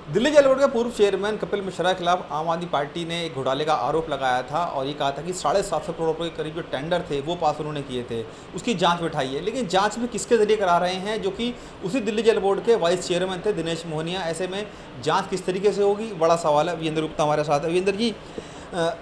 Delhi jail board के पूर्व chairman Kapil Mishra के खिलाफ आम आदमी पार्टी ने एक घोटाले का आरोप लगाया था और ये कहा था कि 750 करोड़ रुपए के करीब जो टेंडर थे वो पास उन्होंने किए थे, उसकी जांच बिठाई है। लेकिन जांच में किसके जरिए करा रहे हैं, जो कि उसी दिल्ली जेल बोर्ड के वाइस चेयरमैन थे दिनेश मोहनिया। ऐसे में जाँच किस तरीके से होगी, बड़ा सवाल है। वीरेंद्र गुप्ता हमारे साथ है। वीरेंद्र जी,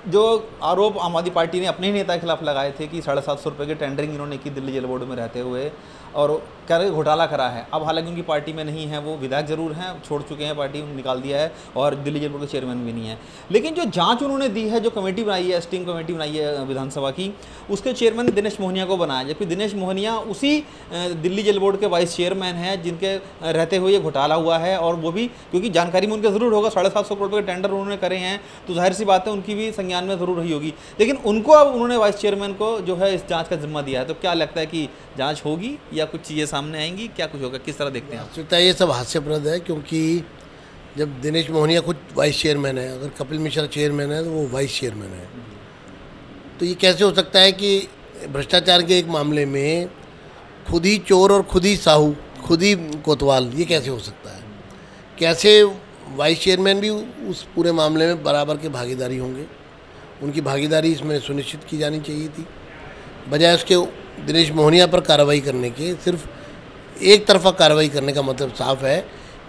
जो आरोप आम आदमी पार्टी ने अपने ही नेता के खिलाफ लगाए थे कि 750 रुपये की टेंडरिंग इन्होंने की दिल्ली जेल बोर्ड में रहते हुए और कह रहे घोटाला करा है। अब हालांकि उनकी पार्टी में नहीं है, वो विधायक जरूर हैं, छोड़ चुके हैं, पार्टी निकाल दिया है और दिल्ली जेल बोर्ड के चेयरमैन भी नहीं है। लेकिन जो जांच उन्होंने दी है, जो कमेटी बनाई है, स्टिंग कमेटी बनाई है विधानसभा की, उसके चेयरमैन दिनेश मोहनिया को बनाया, जबकि दिनेश मोहनिया उसी दिल्ली जेल बोर्ड के वाइस चेयरमैन हैं जिनके रहते हुए ये घोटाला हुआ है। और वो भी क्योंकि जानकारी में उनके ज़रूर होगा, 750 करोड़ रुपये के टेंडर उन्होंने करे हैं, तो जाहिर सी बात है उनकी भी संज्ञान में ज़रूर रही होगी। लेकिन उनको अब उन्होंने वाइस चेयरमैन को जो है इस जांच का जिम्मा दिया है, तो क्या लगता है कि जांच होगी या कुछ चीज़ें सामने आएंगी, क्या कुछ होगा, किस तरह देखते हैं आप? ये सब हास्यप्रद है, क्योंकि जब दिनेश मोहनिया खुद वाइस चेयरमैन है, अगर कपिल मिश्रा चेयरमैन है तो वो वाइस चेयरमैन है, तो ये कैसे हो सकता है कि भ्रष्टाचार के एक मामले में खुद ही चोर और खुद ही साहू, खुद ही कोतवाल, ये कैसे हो सकता है? कैसे वाइस चेयरमैन भी उस पूरे मामले में बराबर के भागीदारी होंगे? उनकी भागीदारी इसमें सुनिश्चित की जानी चाहिए थी, बजाय उसके दिनेश मोहनिया पर कार्रवाई करने के। सिर्फ एक तरफा कार्रवाई करने का मतलब साफ है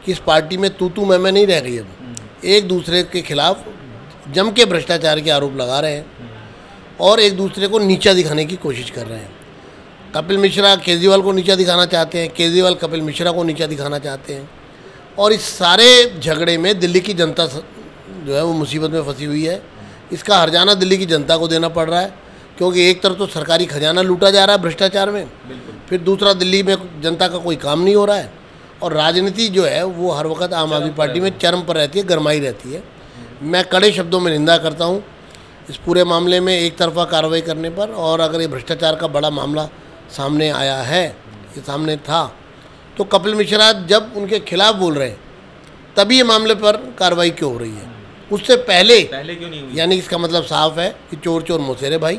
कि इस पार्टी में तू मैं नहीं रह गई। अब एक दूसरे के खिलाफ जम के भ्रष्टाचार के आरोप लगा रहे हैं और एक दूसरे को नीचा दिखाने की कोशिश कर रहे हैं। कपिल मिश्रा केजरीवाल को नीचा दिखाना चाहते हैं, केजरीवाल कपिल मिश्रा को नीचा दिखाना चाहते हैं, और इस सारे झगड़े में दिल्ली की जनता जो है वो मुसीबत में फंसी हुई है। इसका हर्जाना दिल्ली की जनता को देना पड़ रहा है, क्योंकि एक तरफ तो सरकारी खजाना लूटा जा रहा है भ्रष्टाचार में, फिर दूसरा दिल्ली में जनता का कोई काम नहीं हो रहा है, और राजनीति जो है वो हर वक्त आम आदमी पार्टी में चरम पर रहती है, गरमाई रहती है। मैं कड़े शब्दों में निंदा करता हूँ इस पूरे मामले में एक तरफा कार्रवाई करने पर। और अगर ये भ्रष्टाचार का बड़ा मामला सामने आया है, ये सामने था, तो कपिल मिश्रा जब उनके खिलाफ बोल रहे हैं तभी ये मामले पर कार्रवाई क्यों हो रही है? उससे पहले क्यों नहीं हुई? यानी इसका मतलब साफ है कि चोर चोर मौसेरे भाई,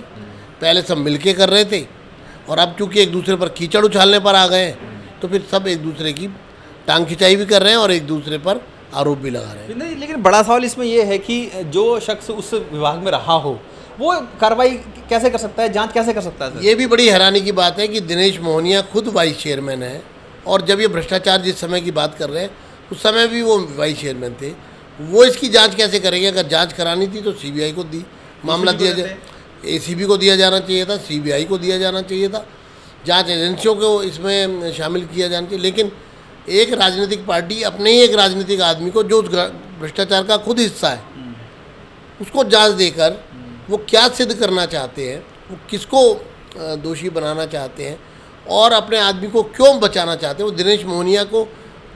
पहले सब मिलके कर रहे थे, और अब चूंकि एक दूसरे पर कीचड़ उछालने पर आ गए हैं तो फिर सब एक दूसरे की टांग खिंचाई भी कर रहे हैं और एक दूसरे पर आरोप भी लगा रहे हैं। लेकिन बड़ा सवाल इसमें यह है कि जो शख्स उस विभाग में रहा हो वो कार्रवाई कैसे कर सकता है, जांच कैसे कर सकता है सर? ये भी बड़ी हैरानी की बात है कि दिनेश मोहनिया खुद वाइस चेयरमैन है, और जब ये भ्रष्टाचार जिस समय की बात कर रहे हैं उस समय भी वो वाइस चेयरमैन थे। वो इसकी जांच कैसे करेंगे? अगर जांच करानी थी तो सीबीआई को मामला दिया जाए, एसीबी को दिया जाना चाहिए था, सीबीआई को दिया जाना चाहिए था, जांच एजेंसियों को इसमें शामिल किया जाना चाहिए। लेकिन एक राजनीतिक पार्टी अपने ही एक राजनीतिक आदमी को, जो भ्रष्टाचार का खुद हिस्सा है, उसको जांच देकर वो क्या सिद्ध करना चाहते हैं, वो किसको दोषी बनाना चाहते हैं और अपने आदमी को क्यों बचाना चाहते हैं, वो दिनेश मोहनिया को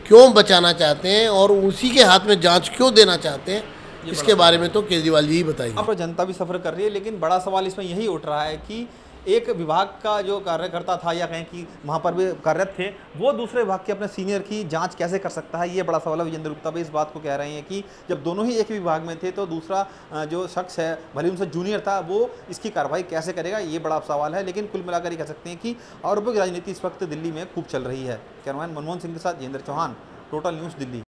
क्यों बचाना चाहते हैं और उसी के हाथ में जांच क्यों देना चाहते हैं, इसके बारे में तो केजरीवाल जी ही बताएंगे। अब जनता भी सफ़र कर रही है, लेकिन बड़ा सवाल इसमें यही उठ रहा है कि एक विभाग का जो कार्यकर्ता था या कहें कि वहाँ पर भी कार्यरत थे, वो दूसरे विभाग के अपने सीनियर की जांच कैसे कर सकता है, ये बड़ा सवाल है। वीरेंद्र गुप्ता भी इस बात को कह रहे हैं कि जब दोनों ही एक विभाग में थे तो दूसरा जो शख्स है, भले उनसे जूनियर था, वो इसकी कार्रवाई कैसे करेगा, ये बड़ा सवाल है। लेकिन कुल मिलाकर ये कह सकते हैं कि आरोपों की राजनीति इस वक्त दिल्ली में खूब चल रही है। कैमरामैन मनमोहन सिंह के साथ जितेंद्र चौहान, टोटल न्यूज़ दिल्ली।